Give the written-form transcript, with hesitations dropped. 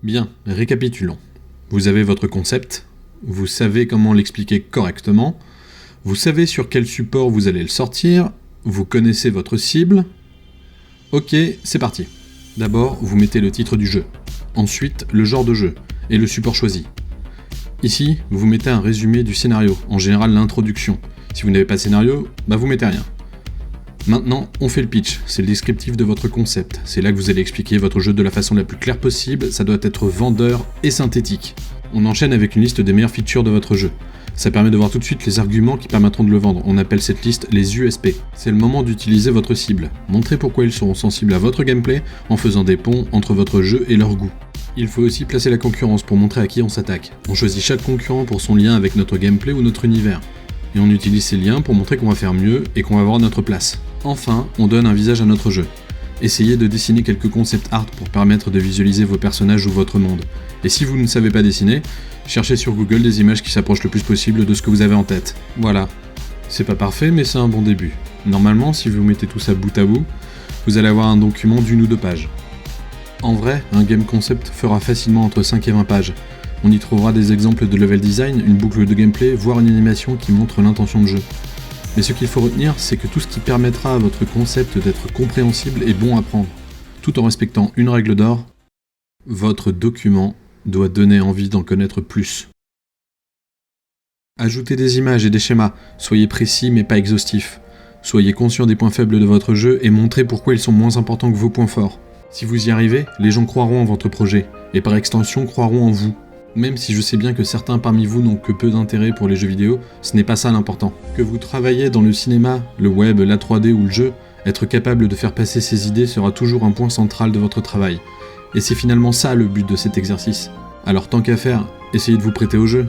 Bien, récapitulons. Vous avez votre concept, vous savez comment l'expliquer correctement, vous savez sur quel support vous allez le sortir, vous connaissez votre cible. Ok, c'est parti. D'abord, vous mettez le titre du jeu, ensuite le genre de jeu et le support choisi. Ici, vous mettez un résumé du scénario, en général l'introduction. Si vous n'avez pas de scénario, vous mettez rien. Maintenant, on fait le pitch, c'est le descriptif de votre concept. C'est là que vous allez expliquer votre jeu de la façon la plus claire possible, ça doit être vendeur et synthétique. On enchaîne avec une liste des meilleures features de votre jeu. Ça permet de voir tout de suite les arguments qui permettront de le vendre. On appelle cette liste les USP. C'est le moment d'utiliser votre cible. Montrez pourquoi ils seront sensibles à votre gameplay en faisant des ponts entre votre jeu et leur goût. Il faut aussi placer la concurrence pour montrer à qui on s'attaque. On choisit chaque concurrent pour son lien avec notre gameplay ou notre univers. Et on utilise ces liens pour montrer qu'on va faire mieux et qu'on va avoir notre place. Enfin, on donne un visage à notre jeu. Essayez de dessiner quelques concepts art pour permettre de visualiser vos personnages ou votre monde. Et si vous ne savez pas dessiner, cherchez sur Google des images qui s'approchent le plus possible de ce que vous avez en tête. Voilà. C'est pas parfait, mais c'est un bon début. Normalement, si vous mettez tout ça bout à bout, vous allez avoir un document d'1 ou 2 pages. En vrai, un game concept fera facilement entre 5 et 20 pages. On y trouvera des exemples de level design, une boucle de gameplay, voire une animation qui montre l'intention de jeu. Mais ce qu'il faut retenir, c'est que tout ce qui permettra à votre concept d'être compréhensible est bon à prendre. Tout en respectant une règle d'or, votre document doit donner envie d'en connaître plus. Ajoutez des images et des schémas, soyez précis mais pas exhaustifs. Soyez conscient des points faibles de votre jeu et montrez pourquoi ils sont moins importants que vos points forts. Si vous y arrivez, les gens croiront en votre projet, et par extension croiront en vous. Même si je sais bien que certains parmi vous n'ont que peu d'intérêt pour les jeux vidéo, ce n'est pas ça l'important. Que vous travaillez dans le cinéma, le web, la 3D ou le jeu, être capable de faire passer ces idées sera toujours un point central de votre travail. Et c'est finalement ça le but de cet exercice. Alors tant qu'à faire, essayez de vous prêter au jeu.